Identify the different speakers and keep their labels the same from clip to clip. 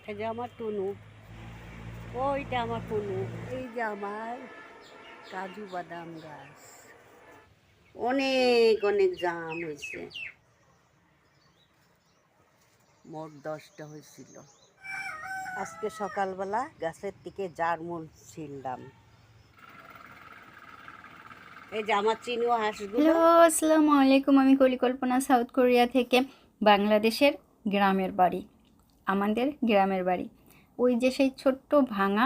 Speaker 1: এই যে আমার টুনু, ওইটা আমার টুনু, এই যে আমার কাজু বাদাম গাছ, অনেক অনেক জাম হয়েছে, মোট 10টা হয়েছিল। আজকে সকালবেলা গাছের থেকে জারমুন ছিললাম। এই যে আমার চিনি হাঁসগুলো।
Speaker 2: হ্যালো, আসসালামু আলাইকুম। আমি কলিকল্পনা, সাউথ কোরিয়া থেকে। বাংলাদেশের গ্রামের বাড়ি, আমাদের গ্রামের বাড়ি। ওই যে সেই ছোট্ট ভাঙা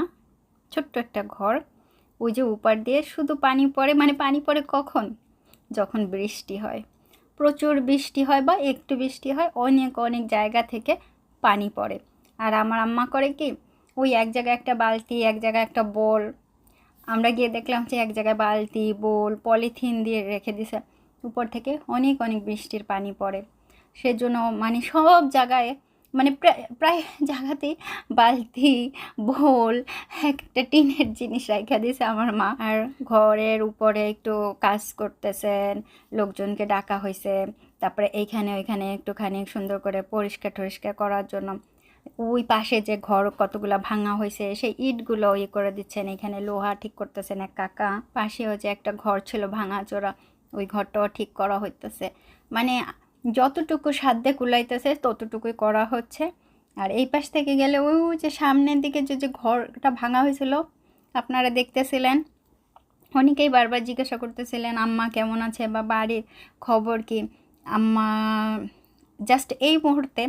Speaker 2: ছোট্ট একটা ঘর, ওই যে উপার দিয়ে শুধু পানি পড়ে, মানে পানি পড়ে কখন? যখন বৃষ্টি হয়, প্রচুর বৃষ্টি হয় বা একটু বৃষ্টি হয়, অনেক অনেক জায়গা থেকে পানি পড়ে। আর আমার আম্মা করে কি, ওই এক জায়গায় একটা বালতি, এক জায়গায় একটা বোল, আমরা গিয়ে দেখলাম যে এক জায়গায় বালতি, বোল, পলিথিন দিয়ে রেখে দিছে। উপর থেকে অনেক অনেক বৃষ্টির পানি পড়ে, সেজন্য মানে সব জায়গায়, মানে প্রায় প্রায় জায়গাতেই বালতি, বোল, একটা টিনের জিনিস রেখে দিয়েছে আমার মা। আর ঘরের উপরে একটু কাজ করতেছেন, লোকজনকে ডাকা হয়েছে। তারপরে এইখানে ওইখানে একটুখানি সুন্দর করে পরিষ্কার টরিষ্কার করার জন্য ওই পাশে যে ঘর কতগুলা ভাঙা হয়েছে সেই ইটগুলো ইয়ে করে দিচ্ছেন, এখানে লোহা ঠিক করতেছেন এক কাকা। পাশেও যে একটা ঘর ছিল ভাঙা চোরা, ওই ঘরটাও ঠিক করা হইতেছে। মানে যতটুকু সাধ্যে কুলাইতেছে ততটুকুই করা হচ্ছে। আর এই পাশ থেকে গেলে ওই যে সামনের দিকে যে যে ঘরটা ভাঙা হয়েছিল আপনারা দেখতেছিলেন, অনেকেই বারবার জিজ্ঞাসা করতেছিলেন আম্মা কেমন আছে বা বাড়ির খবর কি। আম্মা জাস্ট এই মুহূর্তে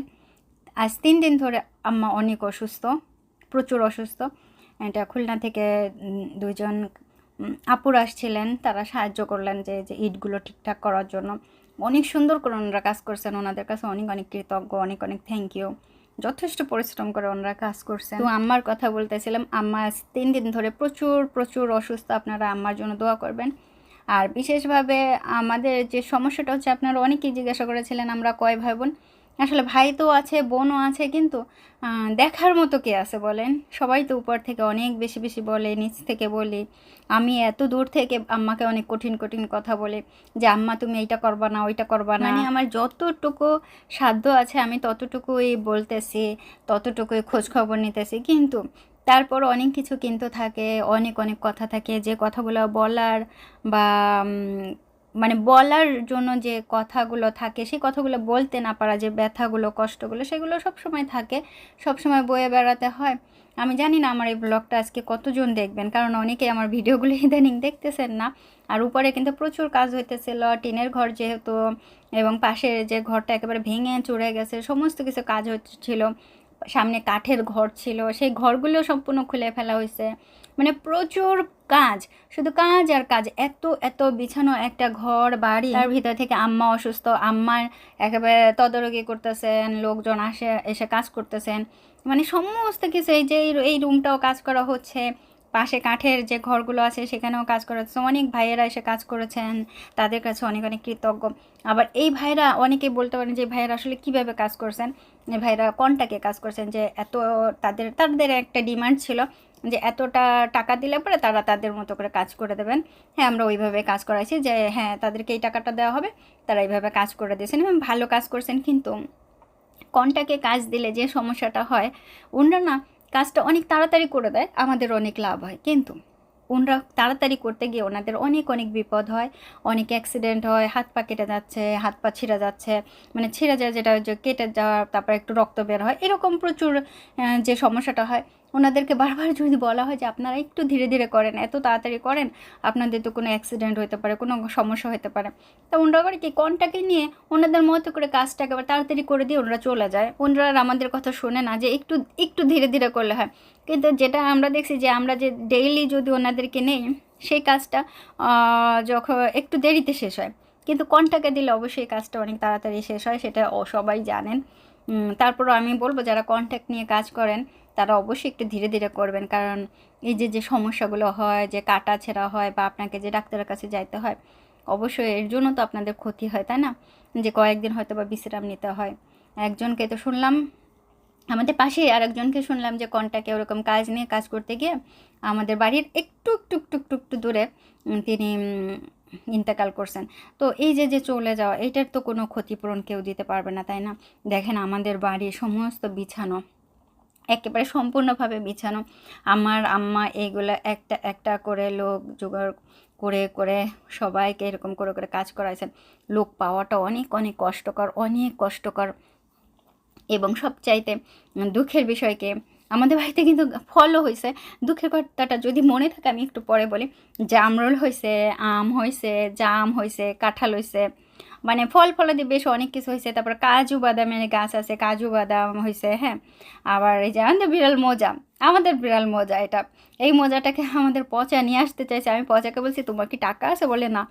Speaker 2: আজ 3 দিন ধরে আম্মা অনেক অসুস্থ, প্রচুর অসুস্থ। এটা খুলনা থেকে দুইজন আপুর আসছিলেন, তারা সাহায্য করলেন যে যে ইটগুলো ঠিকঠাক করার জন্য। অনেক সুন্দর করে ওনারা কাজ করছেন, ওনাদের কাছে অনেক অনেক কৃতজ্ঞ, অনেক অনেক থ্যাংক ইউ। যথেষ্ট পরিশ্রম করে ওনারা কাজ করছেন। তো আম্মার কথা বলতেছিলাম, আম্মা আজ 3 দিন ধরে প্রচুর প্রচুর অসুস্থ, আপনারা আম্মার জন্য দোয়া করবেন। আর বিশেষভাবে আমাদের যে সমস্যাটা হচ্ছে, আপনারা অনেকেই জিজ্ঞাসা করেছিলেন আমরা কয় ভাই বোন। আসলে ভাই তো আছে, বোনও আছে, কিন্তু দেখার মতো কে আছে বলেন? সবাই তো উপর থেকে অনেক বেশি বেশি বলে, নিচ থেকে বলি। আমি এত দূর থেকে আম্মাকে অনেক কঠিন কঠিন কথা বলে যে আম্মা তুমি এইটা করবা না, ওইটা করবা না। মানে আমার যতটুকু সাধ্য আছে আমি ততটুকুই বলতেছি, ততটুকুই খোঁজ খবর নিতেছি। কিন্তু তারপর অনেক কিছু কিন্তু থাকে, অনেক অনেক কথা থাকে যে কথাগুলো বলার বা মানে বলার জন্য যে কথাগুলো থাকে, সেই কথাগুলো বলতে না পারা, যে ব্যথাগুলো, কষ্টগুলো, সেগুলো সব সময় থাকে, সব সময় বয়ে বেড়াতে হয়। আমি জানি না আমার এই ব্লগটা আজকে কতজন দেখবেন, কারণ অনেকেই আমার ভিডিওগুলো ইদানিং দেখতেছেন না। আর উপরে কিন্তু প্রচুর কাজ হইতেছিল, টিনের ঘর যেহেতু, এবং পাশের যে ঘরটা একেবারে ভেঙে চুরে গেছে, সমস্ত কিছু কাজ হচ্ছিল। সামনে কাঠের ঘর ছিল, সেই ঘরগুলো সম্পূর্ণ খুলে ফেলা হয়েছে। মানে প্রচুর কাজ, শুধু কাজ আর কাজ। এত এত বিছানো একটা ঘর বাড়ি, তার ভিতর থেকে আম্মা অসুস্থ, আম্মার একেবারে তদারকি করতেছেন, লোকজন এসে কাজ করতেছেন। মানে সমস্ত কিছু, এই যে এই রুমটাও কাজ করা হচ্ছে, পাশে কাঠের যে ঘরগুলো আছে সেখানেও কাজ করা হচ্ছে। অনেক ভাইয়েরা এসে কাজ করেছেন, তাদের কাছে অনেক অনেক কৃতজ্ঞ। আবার এই ভাইরা, অনেকেই বলতে পারেন যে ভাইয়েরা আসলে কিভাবে কাজ করছেন। ভাইরা কন্টাকে কাজ করছেন, যে এত তাদের তাদের একটা ডিমান্ড ছিল যে এতটা টাকা দিলে পরে তারা তাদের মতো করে কাজ করে দেবেন। হ্যাঁ, আমরা ওইভাবে কাজ করাইছি, যে হ্যাঁ তাদেরকে এই টাকাটা দেওয়া হবে, তারা এইভাবে কাজ করে দিয়েছেন এবং ভালো কাজ করছেন। কিন্তু কন্টাকে কাজ দিলে যে সমস্যাটা হয়, ওনারা না কাজটা অনেক তাড়াতাড়ি করে দেয়, আমাদের অনেক লাভ হয়। কিন্তু ওনারা তাড়াতাড়ি করতে গিয়ে ওনাদের অনেক অনেক বিপদ হয়, অনেক অ্যাক্সিডেন্ট হয়, হাত পা কেটে যাচ্ছে, হাত পা ছিঁড়ে যাচ্ছে, মানে ছিঁড়ে যায় যেটা, যে কেটে যাওয়া, তারপর একটু রক্ত বের হয়, এরকম প্রচুর যে সমস্যাটা হয়। ওনাদেরকে বারবার যদি বলা হয় যে আপনারা একটু ধীরে ধীরে করেন, এত তাড়াতাড়ি করেন, আপনাদের তো কোনো অ্যাক্সিডেন্ট হতে পারে, কোনো সমস্যা হতে পারে। তা ওনারা করে কি, কনটাকে নিয়ে ওনাদের মতো করে কাজটা একেবারে তাড়াতাড়ি করে দিয়ে ওনারা চলে যায়। ওনারা আর আমাদের কথা শোনে না যে একটু একটু ধীরে ধীরে করলে হয়। কিন্তু যেটা আমরা দেখছি, যে আমরা যে ডেইলি যদি ওনাদেরকে নেই, সেই কাজটা যখন একটু দেরিতে শেষ হয়, কিন্তু কনটাকে দিলে অবশ্যই কাজটা অনেক তাড়াতাড়ি শেষ হয়, সেটা সবাই জানেন। তারপরও আমি বলবো যারা কন্ট্যাক্ট নিয়ে কাজ করেন তারা অবশ্যই একটু ধীরে ধীরে করবেন, কারণ এই যে যে সমস্যাগুলো হয়, যে কাটা ছেঁড়া হয় বা আপনাকে যে ডাক্তারের কাছে যাইতে হয়, অবশ্যই এর জন্য তো আপনাদের ক্ষতি হয়, তাই না? যে কয়েকদিন হয়তো বা বিশ্রাম নিতে হয়। একজনকে তো শুনলাম, আমাদের পাশেই আরেকজনকে শুনলাম যে কন্টাকে ওরকম কাজ নিয়ে কাজ করতে গিয়ে আমাদের বাড়ির একটু একটু একটু একটু একটু দূরে তিনি ইন্তেকাল করছেন। তো এই যে যে চলে যাওয়া, এটার তো কোনো ক্ষতিপূরণ কেউ দিতে পারবে না, তাই না? দেখেন আমাদের বাড়ির সমস্ত বিছানো, একেবারে সম্পূর্ণভাবে বিছানো। আমার আম্মা এইগুলো একটা একটা করে লোক জোগাড় করে করে সবাইকে এরকম করে করে কাজ করাইছেন। লোক পাওয়াটা অনেক অনেক কষ্টকর, অনেক কষ্টকর। এবং সবচাইতে দুঃখের বিষয়কে আমাদের বাড়িতে কিন্তু ফলও হয়েছে। দুঃখের কথাটা যদি মনে থাকে আমি একটু পরে বলি। জামরুল হয়েছে, আম হয়েছে, জাম হয়েছে, কাঁঠাল হয়েছে, মানে ফল ফলাদি বেশ অনেক কিছু হয়েছে। তারপর কাজু বাদামের গাছ আছে, কাজু বাদাম হয়েছে। হ্যাঁ, আবার এই যে আমাদের বিড়াল মোজা এটা, এই মোজাটাকে আমাদের পচা নিয়ে আসতে চাইছে। আমি পচাকে বলছি তোমার কি টাকা আছে? বলে না।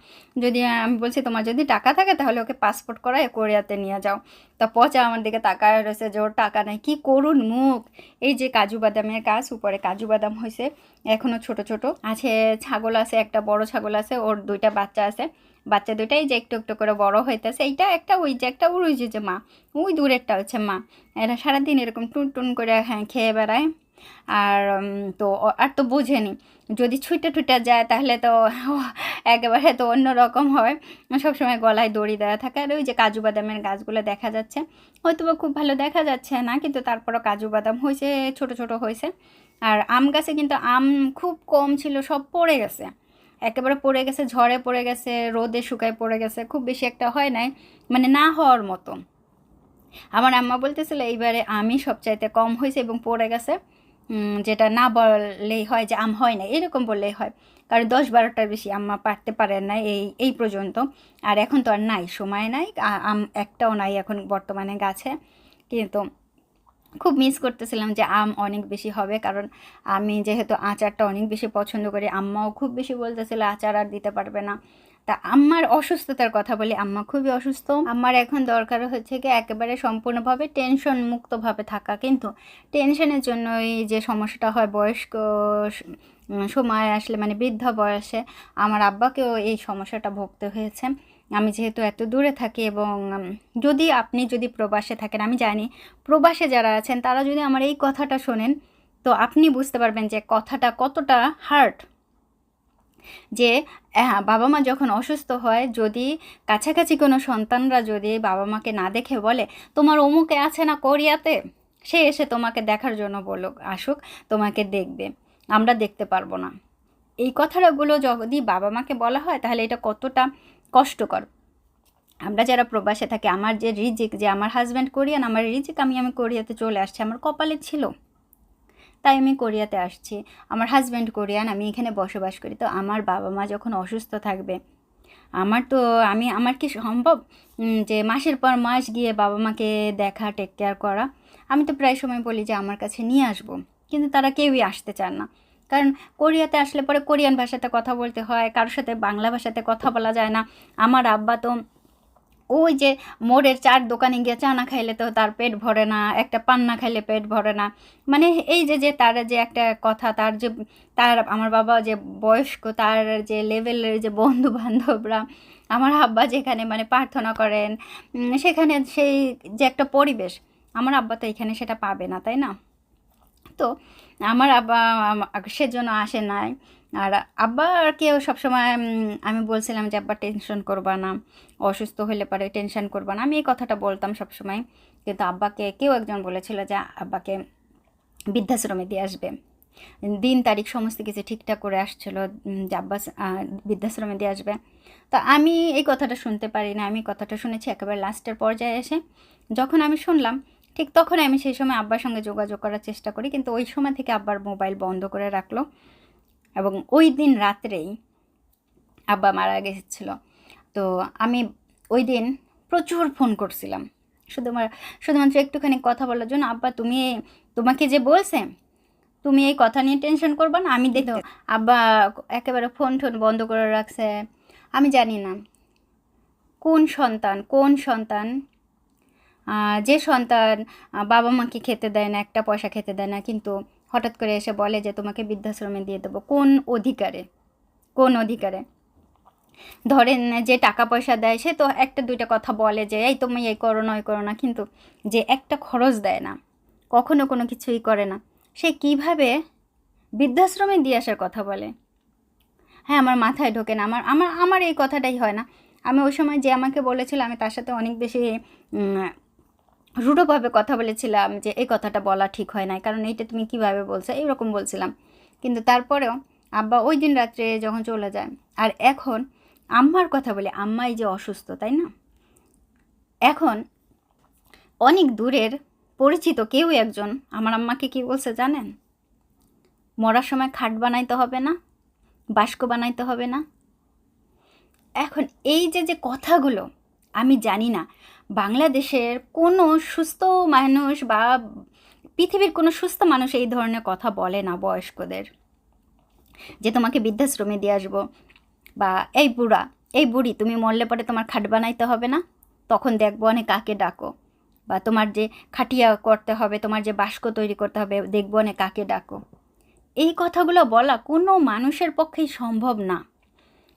Speaker 2: আমি বলছি তোমার যদি টাকা থাকে তাহলে ওকে পাসপোর্ট করায় কোরিয়াতে নিয়ে যাও। তা পচা আমার দিকে তাকায় রয়েছে যে ওর টাকা নেই, কি করুন মুখ। এই যে কাজু বাদামের গাছ, উপরে কাজু বাদাম হয়েছে, এখনও ছোট ছোট আছে। ছাগল আছে, একটা বড় ছাগল আছে, ওর 2টা বাচ্চা আছে। বাচ্চা দুটাই যে একটু একটু করে বড় হইতেছে। এইটা একটা, ওই যে একটা, ওই যে মা, ওই দূরেরটা হচ্ছে মা। এরা সারাদিন এরকম টুন টুন করে হ্যাঁ খেয়ে বেড়ায়। আর আর তো বোঝেনি, যদি ছুটে টুটে যায় তাহলে তো একেবারে তো অন্যরকম হয়। সবসময় গলায় দড়ি দেওয়া থাকে। আর ওই যে কাজু বাদামের গাছগুলো দেখা যাচ্ছে, হয়তো বা খুব ভালো দেখা যাচ্ছে না, কিন্তু তারপরও কাজু বাদাম হয়েছে, ছোট ছোট হয়েছে। আর আম গাছে কিন্তু আম খুব কম ছিল, সব পড়ে গেছে, একেবারে পড়ে গেছে, ঝড়ে পড়ে গেছে, রোদে শুকায় পড়ে গেছে, খুব বেশি একটা হয় নাই, মানে না হওয়ার মতো। আমার আম্মা বলতেছিল এইবারে আমই সবচাইতে কম হয়েছে এবং পড়ে গেছে। যেটা না বললেই হয় যে আম হয় না, এরকম বললেই হয়। কারণ 10-12টার বেশি আম্মা পারতে পারেন না এই পর্যন্ত। আর এখন তো আর নাই, সময় নাই, আম একটাও নাই এখন বর্তমানে গাছে। কিন্তু খুব মিস করতেছিলাম যে আম অনেক বেশি হবে, কারণ আমি যেহেতু আচারটা অনেক বেশি পছন্দ করি। আম্মাও খুব বেশি বলতেছিল আচার আর দিতে পারবে না। তা আম্মার অসুস্থতার কথা বলি, আম্মা খুবই অসুস্থ। আম্মার এখন দরকার হচ্ছে কি একেবারে সম্পূর্ণভাবে টেনশন মুক্তভাবে থাকা। কিন্তু টেনশনের জন্যই যে সমস্যাটা হয় বয়স্ক সময় আসলে, মানে বৃদ্ধা বয়সে আমার আব্বাকেও এই সমস্যাটা ভুগতে হয়েছে। আমি যেহেতু এত দূরে থাকি, এবং আপনি যদি প্রবাসে থাকেন, আমি জানি প্রবাসে যারা আছেন তারা যদি আমার এই কথাটা শোনেন, তো আপনি বুঝতে পারবেন যে কথাটা কতটা হার্ট। যে হ্যাঁ, বাবা মা যখন অসুস্থ হয়, যদি কাছাকাছি কোনো সন্তানরা যদি বাবা মাকে না দেখে বলে তোমার অমুকে আছে না কোরিয়াতে, সে এসে তোমাকে দেখার জন্য বলুক, আসুক, তোমাকে দেখবে, আমরা দেখতে পারবো না। এই কথাগুলো যদি বাবা মাকে বলা হয় তাহলে এটা কতটা কষ্টকর। আমরা যারা প্রবাসে থাকি, আমার যে রিজিক, যে আমার হাজব্যান্ড কোরিয়ান, আমার রিজিক আমি কোরিয়াতে চলে আসছি, আমার কপালে ছিল, তাই আমি কোরিয়াতে আসছি। আমার হাজব্যান্ড কোরিয়ান, আমি এখানে বসবাস করি। তো আমার বাবা মা যখন অসুস্থ থাকবে, আমার কি সম্ভব যে মাসের পর মাস গিয়ে বাবা মাকে দেখা, টেক কেয়ার করা? আমি তো প্রায় সময় বলি যে আমার কাছে নিয়ে আসবো, কিন্তু তারা কেউই আসতে চান না। কারণ কোরিয়াতে আসলে পরে কোরিয়ান ভাষাতে কথা বলতে হয়, কারোর সাথে বাংলা ভাষাতে কথা বলা যায় না। আমার আব্বা তো ওই যে মোড়ের 4 দোকানে গিয়ে চা না খাইলে তো তার পেট ভরে না, একটা পান না খাইলে পেট ভরে না। মানে এই যে তার যে একটা কথা, আমার বাবা যে বয়স্ক, তার যে লেভেলের যে বন্ধু বান্ধবরা, আমার আব্বা যেখানে মানে প্রার্থনা করেন, সেখানে সেই যে একটা পরিবেশ, আমার আব্বা তো এখানে সেটা পাবে না, তাই না? তো আমার আব্বা সেজন্য আসে নাই। আর আব্বাকেও সবসময় আমি বলছিলাম যে আব্বা টেনশন করবা না, অসুস্থ হলে পরে টেনশন করবা না, আমি এই কথাটা বলতাম সবসময়। কিন্তু আব্বাকে কেউ একজন বলেছিল যে আব্বাকে বৃদ্ধাশ্রমে দিয়ে আসবে। দিন তারিখ সমস্ত কিছু ঠিকঠাক করে আসছিল যে আব্বা বৃদ্ধাশ্রমে দিয়ে আসবে। তো আমি এই কথাটা শুনতে পারি না, আমি কথাটা শুনেছি একেবারে লাস্টের পর্যায়ে এসে। যখন আমি শুনলাম, ঠিক তখন আমি সেই সময় আব্বার সঙ্গে যোগাযোগ করার চেষ্টা করি, কিন্তু ওই সময় থেকে আব্বার মোবাইল বন্ধ করে রাখলো। এবং ওই দিন রাত্রেই আব্বা মারা গেছিলো। তো আমি ওই দিন প্রচুর ফোন করছিলাম, শুধুমাত্র একটুখানি কথা বলার জন্য। আব্বা তোমাকে যে বলছে তুমি এই কথা নিয়ে টেনশন করবা না, আমি দেখো। আব্বা একেবারে ফোন বন্ধ করে রাখছে। আমি জানি না কোন সন্তান যে সন্তান বাবা মাকে খেতে দেয় না, একটা পয়সা খেতে দেয় না, কিন্তু হঠাৎ করে এসে বলে যে তোমাকে বৃদ্ধাশ্রমে দিয়ে দেবো। কোন অধিকারে? ধরেন যে টাকা পয়সা দেয় সে তো 1-2টা কথা বলে যে এই তুমি এই করো না, ওই করো না, কিন্তু যে একটা খরচ দেয় না, কখনো কোনো কিছুই করে না, সে কিভাবে বৃদ্ধাশ্রমে দিয়ে আসার কথা বলে? হ্যাঁ, আমার মাথায় ঢোকে না। আমার এই কথাটাই হয় না। আমি ওই সময় যে আমাকে বলেছিল, আমি তার সাথে অনেক বেশি রূঢ়ভাবে কথা বলেছিলাম যে এই কথাটা বলা ঠিক হয় না, কারণ এইটা তুমি কিভাবে বলছো, এইরকম বলছিলাম। কিন্তু তারপরেও আব্বা ওই দিন রাত্রে যখন চলে যায়, আর এখন আম্মার কথা বলে, আম্মা এই যে অসুস্থ, তাই না, এখন অনেক দূরের পরিচিত কেউ একজন আমার আম্মাকে কী বলছে জানেন? মরার সময় খাট বানাইতে হবে না, বাস্ক বানাইতে হবে না। এখন এই যে যে কথাগুলো, আমি জানি না বাংলাদেশের কোনো সুস্থ মানুষ বা পৃথিবীর কোনো সুস্থ মানুষ এই ধরনের কথা বলে না বয়স্কদের, যে তোমাকে বৃদ্ধাশ্রমে দিয়ে আসবো, বা এই বুড়া, এই বুড়ি, তুমি মরলে পরে তোমার খাট বানাইতে হবে না, তখন দেখবো অনেক কাকে ডাকো, বা তোমার যে খাটিয়া করতে হবে, তোমার যে বাস্ক তৈরি করতে হবে, দেখবো অনেক কাকে ডাকো। এই কথাগুলো বলা কোনো মানুষের পক্ষেই সম্ভব না।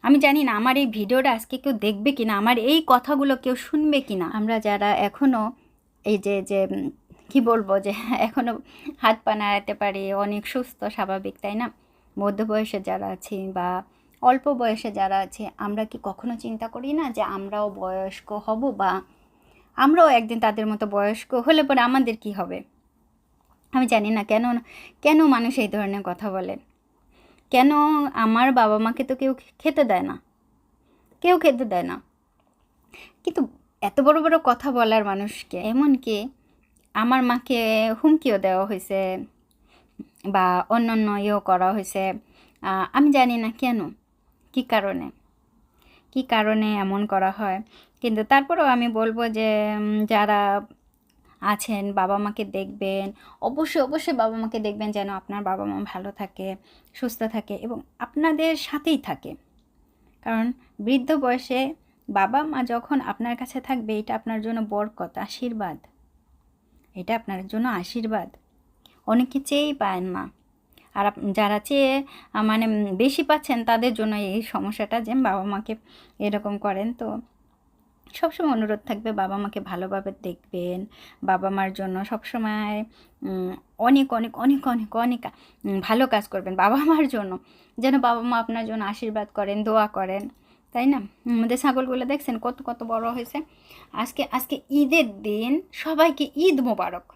Speaker 2: আমি জানি না আমার এই ভিডিওটা আজকে কেউ দেখবে কি না, আমার এই কথাগুলো কেউ শুনবে কি না। আমরা যারা এখনও এই যে যে কি বলবো, যে এখনও হাত পা নাড়াতে পারি, অনেক সুস্থ স্বাভাবিক, তাই না, মধ্য বয়সে যারা আছি বা অল্প বয়সে যারা আছে, আমরা কি কখনো চিন্তা করি না যে আমরাও বয়স্ক হব, বা আমরাও একদিন তাদের মতো বয়স্ক হলে পরে আমাদের কি হবে? আমি জানি না কেন কেন মানুষ এই ধরনের কথা বলে। কেন আমার বাবা মাকে তো কেউ খেতে দেয় না, কেউ খেতে দেয় না, কিন্তু এত বড় বড় কথা বলার মানুষকে, এমনকি আমার মাকে হুমকিও দেওয়া হয়েছে বা অন্যান্য ইয়েও করা হয়েছে। আমি জানি না কেন, কি কারণে এমন করা হয়। কিন্তু তারপরেও আমি বলবো যে যারা আছেন বাবা মাকে দেখবেন, অবশ্যই অবশ্যই বাবা মাকে দেখবেন, যেন আপনার বাবা মা ভালো থাকে, সুস্থ থাকে এবং আপনাদের সাথেই থাকে। কারণ বৃদ্ধ বয়সে বাবা মা যখন আপনার কাছে থাকবে, এটা আপনার জন্য বরকত, আশীর্বাদ, এটা আপনার জন্য আশীর্বাদ। অনেকে চেয়েই পায় না, আর যারা চেয়ে মানে বেশি পাচ্ছেন, তাদের জন্য এই সমস্যাটা, যে বাবা মাকে এরকম করেন। তো সবসময় অনুরোধ থাকবে বাবা মাকে ভালোভাবে দেখবেন, বাবা মার জন্য সবসময় অনেক অনেক অনেক অনেক অনেক ভালো কাজ করবেন বাবা মার জন্য, যেন বাবা মা আপনার জন্য আশীর্বাদ করেন, দোয়া করেন, তাই না? আমাদের ছাগলগুলো দেখছেন কত কত বড় হয়েছে। আজকে আজকে ঈদের দিন, সবাইকে ঈদ মোবারক,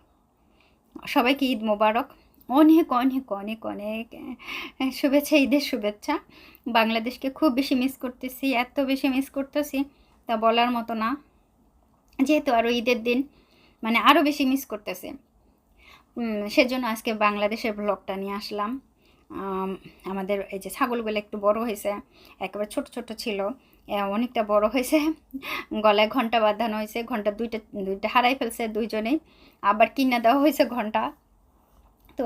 Speaker 2: সবাইকে ঈদ মোবারক, অনেক অনেক অনেক অনেক শুভেচ্ছা, ঈদের শুভেচ্ছা। বাংলাদেশকে খুব বেশি মিস করতেছি, এত বেশি মিস করতেছি তা বলার মতো না। যেহেতু আরও ঈদের দিন, মানে আরও বেশি মিস করতেছে, সেজন্য আজকে বাংলাদেশের ব্লগটা নিয়ে আসলাম। আমাদের এই যে ছাগলগুলো একটু বড় হয়েছে, একেবারে ছোট ছোট ছিল, অনেকটা বড় হয়েছে, গলায় ঘন্টা বাঁধানো হয়েছে, ঘন্টা দুইটা হারাই ফেলছে দুইজনেই, আবার কিনে দেওয়া হয়েছে ঘন্টা। তো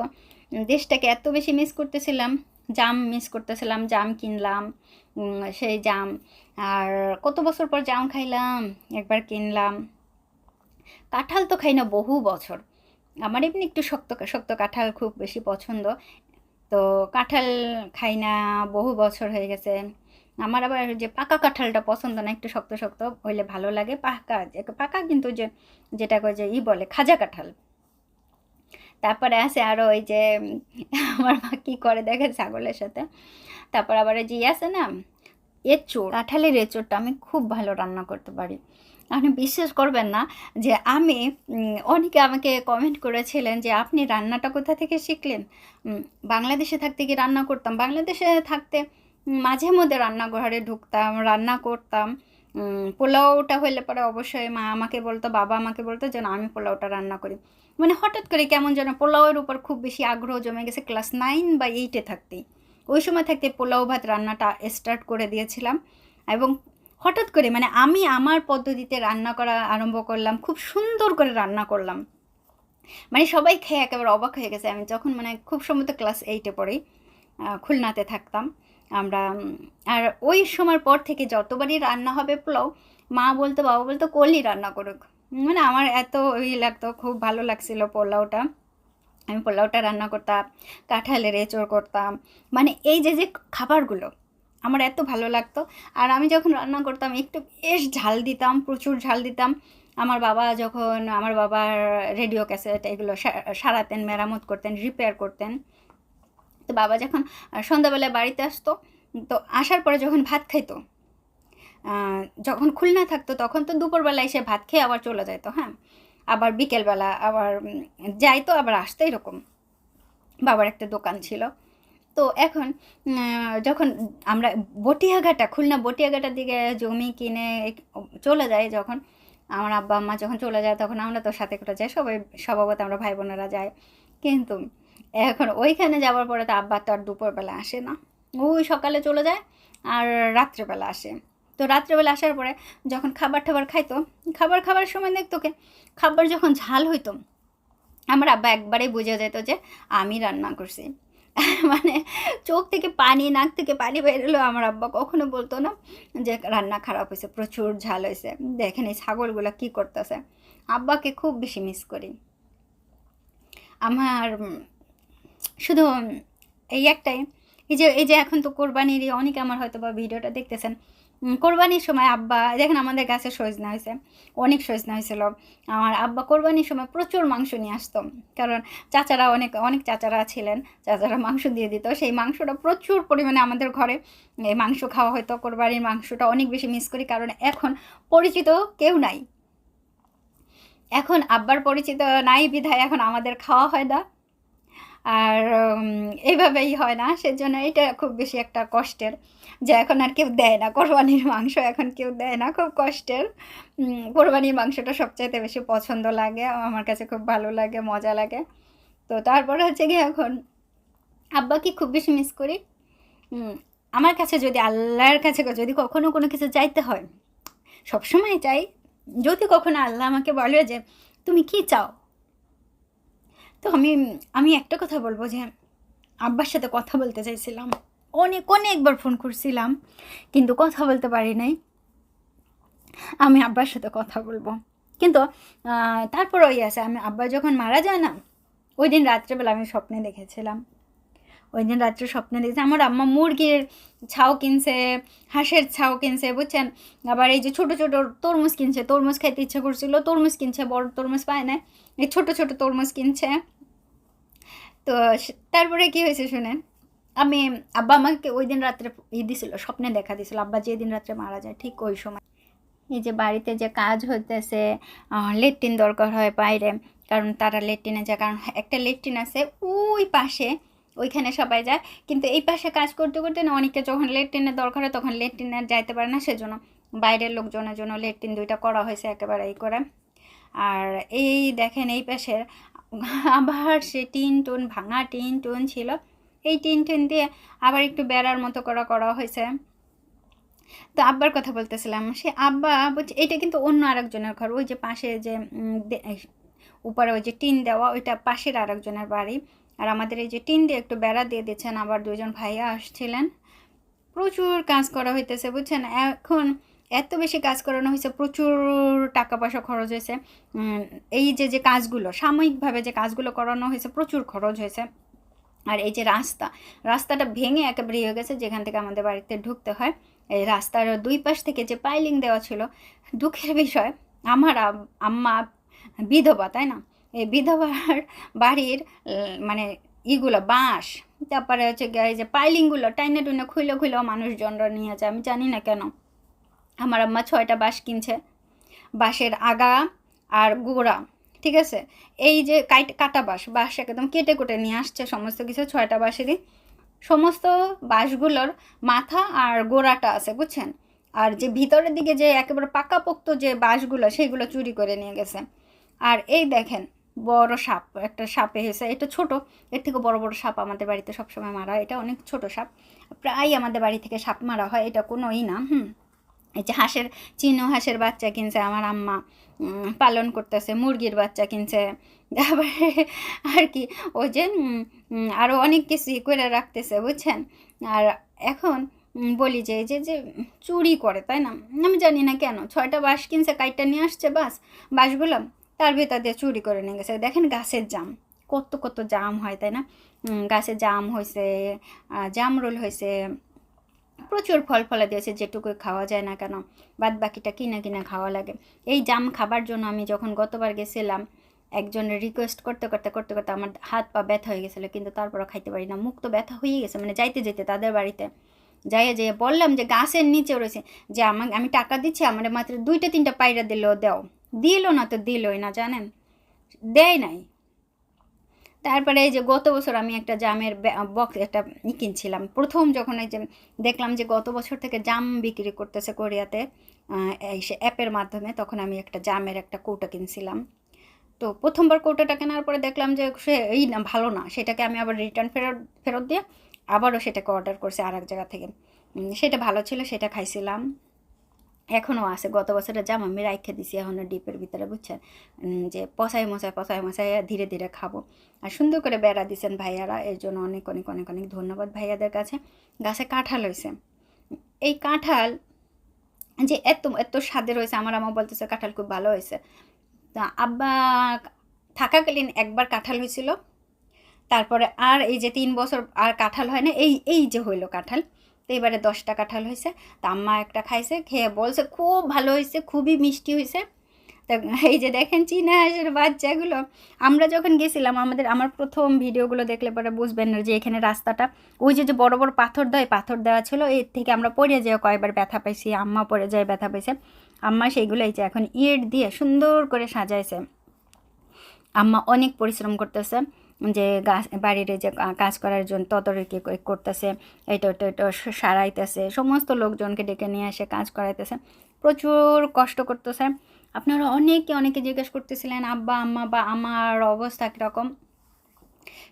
Speaker 2: দেশটাকে এত বেশি মিস করতেছিলাম, জাম মিস করতেছিলাম, জাম কিনলাম, সেই জাম, আর কত বছর পর জাম খাইলাম, একবার কিনলাম। কাঁঠাল তো খাই না বহু বছর, আমার এমনি একটু শক্ত শক্ত কাঁঠাল খুব বেশি পছন্দ, তো কাঁঠাল খাই না বহু বছর হয়ে গেছে। আমার আবার যে পাকা কাঁঠালটা পছন্দ না, একটু শক্ত শক্ত হইলে ভালো লাগে, পাকা পাকা কিন্তু যেটা কয় যে বলে খাজা কাঁঠাল। তারপরে আছে আরও ওই যে আমার মা কী করে দেখে ছাগলের সাথে, তারপর আবার ওই যে আছে না এঁচোড়, কাঁঠালের এঁচোড়টা আমি খুব ভালো রান্না করতে পারি। আপনি বিশ্বাস করবেন না যে আমি, অনেকে আমাকে কমেন্ট করেছিলেন যে আপনি রান্নাটা কোথা থেকে শিখলেন। বাংলাদেশে থাকতে কি রান্না করতাম, বাংলাদেশে থাকতে মাঝে মধ্যে রান্নাঘরে ঢুকতাম, রান্না করতাম। পোলাওটা হলে পরে অবশ্যই মা আমাকে বলতো, বাবা আমাকে বলতো যেন আমি পোলাওটা রান্না করি। মানে হঠাৎ করে কেমন যেন পোলাওয়ের উপর খুব বেশি আগ্রহ জমে গেছে ক্লাস 9 বা 8-এ থাকতেই। ওই সময় থাকতে পোলাও ভাত রান্নাটা স্টার্ট করে দিয়েছিলাম, এবং হঠাৎ করে মানে আমি আমার পদ্ধতিতে রান্না করা আরম্ভ করলাম, খুব সুন্দর করে রান্না করলাম, মানে সবাই খেয়ে একেবারে অবাক হয়ে গেছে। আমি যখন মানে খুব সম্ভবত ক্লাস 8-এ পড়ি, খুলনাতে থাকতাম আমরা, আর ওই সময়ের পর থেকে যতবারই রান্না হবে পোলাও, মা বলতো বাবা বলতো কলি রান্না করুক, মানে আমার এত লাগতো, খুব ভালো লাগছিল পোলাওটা। আমি পোলাওটা রান্না করতাম, কাঁঠালের এঁচোড় করতাম, মানে এই যে যে খাবারগুলো আমার এত ভালো লাগতো। আর আমি যখন রান্না করতাম একটু বেশ ঝাল দিতাম, প্রচুর ঝাল দিতাম। আমার বাবার রেডিও ক্যাসেট এগুলো সারাতেন, মেরামত করতেন, রিপেয়ার করতেন। তো বাবা যখন সন্ধ্যাবেলায় বাড়িতে আসতো, তো আসার পরে যখন ভাত খাইতো, যখন খুলনা থাকতো তখন তো দুপুরবেলা এসে ভাত খেয়ে আবার চলে যেত, হ্যাঁ। আবার বিকেলবেলা আবার যাই তো আবার আসতো এরকম। বাবার একটা দোকান ছিল। তো এখন যখন আমরা বটিয়াঘাটা, খুলনা বটিয়াঘাটার দিকে জমি কিনে চলে যাই, যখন আমার আব্বা আম্মা যখন চলে যায় তখন আমরা তো সাথে করে যাই, সবাই স্বভাবত আমরা ভাই বোনেরা যাই। কিন্তু এখন ওইখানে যাওয়ার পরে তো আব্বা তো আর দুপুরবেলা আসে না, ওই সকালে চলে যায় আর রাত্রেবেলা আসে। তো রাত্রেবেলা আসার পরে যখন খাবার টাবার খাইতো, খাবার সময় দেখতো কে খাবার যখন ঝাল হইতো, আমার আব্বা একবারেই বুঝে যেত যে আমি রান্না করছি। মানে চোখ থেকে পানি, নাক থেকে পানি বেরোলো, আমার আব্বা কখনো বলতো না যে রান্না খারাপ হয়েছে, প্রচুর ঝাল হয়েছে, দেখেন এই ছাগলগুলো কী করতেছে। আব্বাকে খুব বেশি মিস করি। আমার শুধু এই একটাই, এই যে এখন তো কোরবানিরই অনেকে আমার হয়তো বা ভিডিওটা দেখতেছেন, কোরবানির সময় আব্বা দেখেন আমাদের গাছে সজনা হয়েছে, অনেক সজনা হয়েছিল। আমার আব্বা কোরবানির সময় প্রচুর মাংস নিয়ে আসতো, কারণ চাচারা অনেক অনেক চাচারা ছিলেন, চাচারা মাংস দিয়ে দিত, সেই মাংসটা প্রচুর পরিমাণে আমাদের ঘরে এই মাংস খাওয়া হতো। কোরবানির মাংসটা অনেক বেশি মিস করি, কারণ এখন পরিচিত কেউ নাই, এখন আব্বার পরিচিত নাই বিধায় এখন আমাদের খাওয়া হয় না, আর এইভাবেই হয় না, সেজন্য এটা খুব বেশি একটা কষ্টের যে এখন আর কেউ দেয় না কোরবানির মাংস, এখন কেউ দেয় না, খুব কষ্টের। কোরবানির মাংসটা সবচাইতে বেশি পছন্দ লাগে, আমার কাছে খুব ভালো লাগে, মজা লাগে। তো তারপরে হচ্ছে গিয়ে এখন আব্বাকে খুব বেশি মিস করি। আমার কাছে যদি আল্লাহর কাছে যদি কখনো কোনো কিছু চাইতে হয়, সবসময় চাই, যদি কখনো আল্লাহ আমাকে বলে যে তুমি কি চাও, তো আমি একটা কথা বলবো যে আব্বার সাথে কথা বলতে চাইছিলাম, অনেকবার ফোন করছিলাম কিন্তু কথা বলতে পারি নাই। আমি আব্বার সাথে কথা বলবো, কিন্তু তারপর ওই আছে, আমি আব্বা যখন মারা যায় না, ওই দিন রাত্রেবেলা আমি স্বপ্নে দেখেছিলাম, ওই দিন রাত্রে স্বপ্নে দেখেছি আমার আম্মা মুরগির ছাও কিনছে, হাঁসের ছাও কিনছে, বুঝছেন, আবার এই যে ছোটো ছোটো তরমুজ কিনছে, তরমুজ খাইতে ইচ্ছে করছিল, তরমুজ কিনছে, বড় তরমুজ পায় না, এই ছোটো ছোটো তরমুজ কিনছে। তো তারপরে কি হয়েছে শুনেন, আব্বা আমাকে ওই দিন রাত্রে দিছিল, স্বপ্নে দেখা দিছিল, আব্বা যে দিন রাত্রে মারা যায় ঠিক ওই সময় এই যে বাড়িতে যে কাজ হইতেছে, লেট্রিন দরকার হয় বাইরে, কারণ তারা লেট্রিনে যায়, কারণ একটা লেট্রিন আছে ওই পাশে, ওইখানে সবাই যায়, কিন্তু এই পাশে কাজ করতে করতে না অনেকে যখন লেট্রিনের দরকার হয় তখন লেট্রিনে যাইতে পারে না, সেজন্য বাইরের লোকজনের জন্য লেট্রিন দুইটা করা হয়েছে একেবারে এই করে। আর এই দেখেন এই পাশের আবার সে টিন ভাঙা টিন ছিল, এই টিন দিয়ে আবার একটু বেড়ার মতো করা হয়েছে। তো আব্বার কথা বলতেছিলাম, সে আব্বা বলছে এটা কিন্তু অন্য আরেকজনের ঘর, ওই যে পাশে যে উপরে ওই যে টিন দেওয়া ওইটা পাশের আরেকজনের বাড়ি, আর আমাদের এই যে টিন দিয়ে একটু বেড়া দিয়ে দিচ্ছেন, আবার দুজন ভাইয়া আসছিলেন, প্রচুর কাজ করা হইতেছে, বুঝছেন, এখন এত বেশি কাজ করানো হয়েছে, প্রচুর টাকা পয়সা খরচ হয়েছে, এই যে কাজগুলো সাময়িকভাবে যে কাজগুলো করানো হয়েছে প্রচুর খরচ হয়েছে। আর এই যে রাস্তাটা ভেঙে একেবারে হয়ে গেছে, যেখান থেকে আমাদের বাড়িতে ঢুকতে হয়, এই রাস্তার দুই পাশ থেকে যে পাইলিং দেওয়া ছিল, দুঃখের বিষয় আমার আম্মা বিধবা, তাই না, এই বিধবার বাড়ির মানে ইগুলো বাঁশ, তারপরে হচ্ছে এই যে পাইলিংগুলো টাইনে টুইনে খুইলেও মানুষজনরা নিয়ে যায়, আমি জানি না কেন। আমার আম্মা 6টা বাঁশ কিনছে, বাঁশের আগা আর গোড়া, ঠিক আছে, এই যে কাটা বাঁশ একদম কেটে কুটে নিয়ে আসছে সমস্ত কিছু, 6টা বাঁশেরই সমস্ত বাঁশগুলোর মাথা আর গোড়াটা আছে, বুঝছেন, আর যে ভিতরের দিকে যে একেবারে পাকাপোক্ত যে বাঁশগুলো সেইগুলো চুরি করে নিয়ে গেছে। আর এই দেখেন বড় সাপ, একটা সাপে হয়েছে, এটা ছোট, এর থেকে বড় বড় সাপ আমাদের বাড়িতে সবসময় মারা হয়, এটা অনেক ছোট সাপ, প্রায় আমাদের বাড়ি থেকে সাপ মারা হয়, এটা কোনোই না। এই যে হাঁসের বাচ্চা কিনছে আমার আম্মা, পালন করতেছে, মুরগির বাচ্চা কিনছে, তারপরে আর কি ওই যে আরও অনেক কিছু করে রাখতেছে, বুঝছেন। আর এখন বলি যে যে চুরি করে, তাই না, আমি জানি না কেন, 6টা বাঁশ কিনছে, কাইটটা নিয়ে আসছে বাঁশগুলো, তার ভেতর দিয়ে চুরি করে নিয়ে গেছে। দেখেন গাছের জাম, কত জাম হয়, তাই না, গাছে জাম হয়েছে, জামরুল হয়েছে, প্রচুর ফল দিয়েছে, যেটুকু খাওয়া যায় না কেন, বাদ বাকিটা কিনা খাওয়া লাগে। এই জাম খাবার জন্য আমি যখন গতবার গেছিলাম, একজনের রিকোয়েস্ট করতে আমার হাত পা ব্যথা হয়ে গেছিলো, কিন্তু তারপরও খাইতে পারি না, মুখ তো ব্যথা হয়ে গেছে, মানে যাইতে তাদের বাড়িতে যে বললাম যে গাছের নিচে রয়েছে, যে আমি টাকা দিচ্ছি, আমার মাত্র 2-3টা পায়রা দিলেও দাও, দিল না তো দিলই না, জানেন, দেয় নাই। তারপরে এই যে গত বছর আমি একটা জামের বক্স একটা কিনছিলাম, প্রথম যখন এই যে দেখলাম যে গত বছর থেকে জাম বিক্রি করতেছে কোরিয়াতে এই সে অ্যাপের মাধ্যমে, তখন আমি একটা জামের একটা কৌটা কিনছিলাম। তো প্রথমবার কৌটাটা কেনার পরে দেখলাম যে সে এই না, ভালো না, সেটাকে আমি আবার রিটার্ন ফেরত ফেরত দিয়ে আবারও সেটাকে অর্ডার করছি আর এক জায়গা থেকে। সেটা ভালো ছিল, সেটা খাইছিলাম, এখনও আছে। গত বছরের জাম আমি রাইখে দিছি এখনও ডিপের ভিতরে, বুঝছেন, যে পচায় মশায় ধীরে ধীরে খাবো। আর সুন্দর করে বেড়া দিছেন ভাইয়ারা, এর জন্য অনেক অনেক অনেক অনেক ধন্যবাদ ভাইয়াদের কাছে। গাছে কাঁঠাল হয়েছে, এই কাঁঠাল যে এত এত স্বাদের হয়েছে, আমার আম্মা বলতেছে কাঁঠাল খুব ভালো হয়েছে। তা আব্বা থাকাকালীন একবার কাঁঠাল হয়েছিল, তারপরে আর এই যে 3 বছর আর কাঁঠাল হয় না, এই এই যে হইলো কাঁঠাল। তো এবারে 10টা কাঁঠাল হয়েছে। তা আম্মা একটা খাইছে, খেয়ে বলছে খুব ভালো হয়েছে, খুবই মিষ্টি হয়েছে। তা এই যে দেখেন চীনা হাঁসের বাচ্চাগুলো, আমরা যখন গেছিলাম আমার প্রথম ভিডিওগুলো দেখলে পরে বুঝবেন না যে এখানে রাস্তাটা ওই যে যে বড় বড় পাথর দেওয়া ছিল, এর থেকে আমরা পড়ে যেয়ে কয়েকবার ব্যথা পাইছি, আম্মা পড়ে যায় ব্যথা পাইছে। আম্মা সেইগুলো এই যে এখন ইট দিয়ে সুন্দর করে সাজাইছে। আম্মা অনেক পরিশ্রম করতেছে, যে গাছ বাড়ির যে কাজ করার জন্য তদারকি করতেছে, এটা ওটা এটা সারাইতেছে, সমস্ত লোকজনকে ডেকে নিয়ে এসে কাজ করাইতেছে, প্রচুর কষ্ট করতেছে। আপনারা অনেকে অনেকে জিজ্ঞেস করতেছিলেন আব্বা আম্মা বা আমার অবস্থা কীরকম,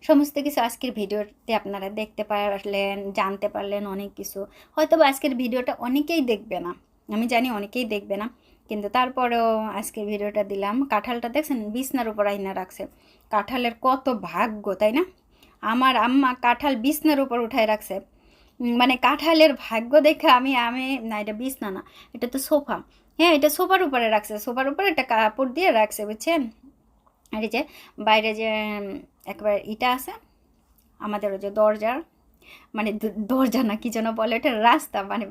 Speaker 2: সমস্ত কিছু আজকের ভিডিওতে আপনারা দেখতে পারলেন, জানতে পারলেন অনেক কিছু। হয়তো বা আজকের ভিডিওটা অনেকেই দেখবে না, আমি জানি অনেকেই দেখবে না, কিন্তু তারপরেও আজকের ভিডিওটা দিলাম। কাঁঠালটা দেখছেন বিছনার উপর আইনা রাখছে, কাঁঠালের কত ভাগ্য, তাই না? আমার আম্মা কাঁঠাল বিছনার উপর উঠায় রাখছে, মানে কাঁঠালের ভাগ্য দেখে আমি আমি না, এটা বিছনা না, এটা তো সোফা। হ্যাঁ, এটা সোফার উপরে রাখছে, সোফার উপরে একটা কাপড় দিয়ে রাখছে, বুঝছেন। আর এই যে বাইরে যে একবার ইটা আছে আমাদের, ওই যে দরজার, মানে দরজা না কি যেন বলে, এটা রাস্তা, মানে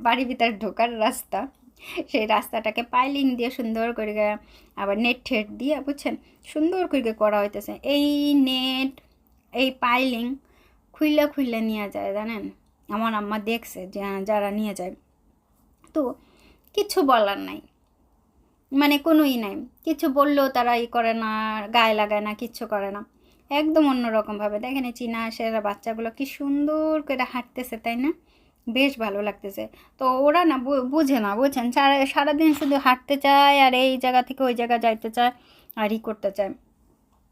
Speaker 2: বাড়ির ভিতরে ঢোকার রাস্তা, সেই রাস্তাটাকে পাইলিং দিয়ে সুন্দর করে আবার নেট ঠেট দিয়ে, বুঝছেন, সুন্দর করে করা হইতেছে। এই নেট, এই পাইলিং খুইলা নিয়ে যায়, জানেন, আমার আম্মা দেখছে যে যারা নিয়ে যায়। তো কিছু বলার নাই, মানে কোনোই নাই, কিছু বললেও তারা করে না, গায়ে লাগায় না, কিচ্ছু করে না, একদম অন্যরকমভাবে। দেখেন এই চীনা হাঁসের বাচ্চাগুলো কি সুন্দর করে হাঁটতেছে, তাই না? বেশ ভালো লাগতেছে। তো ওরা না বুঝে না, বুঝছেন, সারাদিন শুধু হাঁটতে চায় আর এই জায়গা থেকে ওই জায়গা যাইতে চায় আর ই করতে চায়,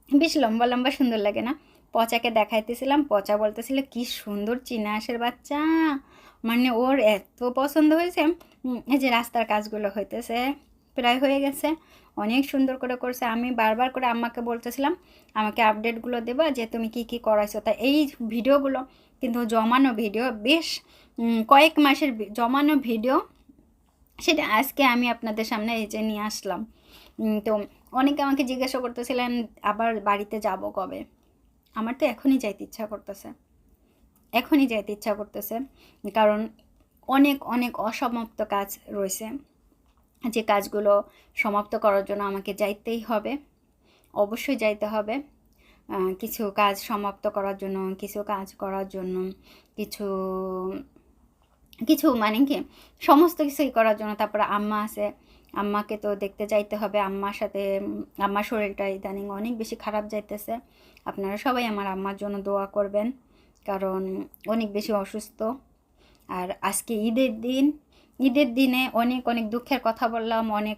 Speaker 2: বেশ লম্বা লম্বা সুন্দর লাগে না? পচাকে দেখাইতেছিলাম, পচা বলতেছিল কি সুন্দর চীনা হাঁসের বাচ্চা, মানে ওর এত পছন্দ হয়েছে। এই যে রাস্তার কাজগুলো হইতেছে, প্রায় হয়ে গেছে, অনেক সুন্দর করে করছে। আমি বারবার করে আম্মাকে বলতেছিলাম আমাকে আপডেটগুলো দেবা যে তুমি কি কি করাইছো। তা এই ভিডিওগুলো কিন্তু জমানো ভিডিও, বেশ কয়েক মাসের জমানো ভিডিও, সেটা আজকে আমি আপনাদের সামনে এই যে নিয়ে আসলাম। তো অনেকে আমাকে জিজ্ঞাসা করতেছিলেন আবার বাড়িতে যাব কবে। আমার তো এখনই যাইতে ইচ্ছা করতেছে, কারণ অনেক অনেক অসমাপ্ত কাজ রয়েছে, যে কাজগুলো সমাপ্ত করার জন্য আমাকে যাইতেই হবে, অবশ্যই যাইতে হবে। কিছু কাজ সমাপ্ত করার জন্য, কিছু কাজ করার জন্য, কিছু কিছু মানে কি সমস্ত কিছুই করার জন্য। তারপরে আম্মা আছে, আম্মাকে তো দেখতে যাইতে হবে। আম্মার সাথে আম্মার শরীরটা ইদানিং অনেক বেশি খারাপ যাইতেছে। আপনারা সবাই আমার আম্মার জন্য দোয়া করবেন, কারণ অনেক বেশি অসুস্থ। আর আজকে ঈদের দিনে অনেক অনেক দুঃখের কথা বললাম, অনেক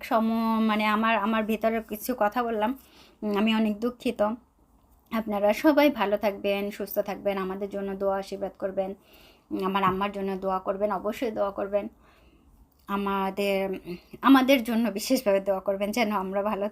Speaker 2: মানে আমার ভেতরের কিছু কথা বললাম, আমি অনেক দুঃখিত। আপনারা সবাই ভালো থাকবেন, সুস্থ থাকবেন, আমাদের জন্য দোয়া আশীর্বাদ করবেন, আমার আম্মার জন্য দোয়া করবেন, অবশ্যই দোয়া করবেন, আমাদের জন্য বিশেষভাবে দোয়া করবেন যেন আমরা ভালো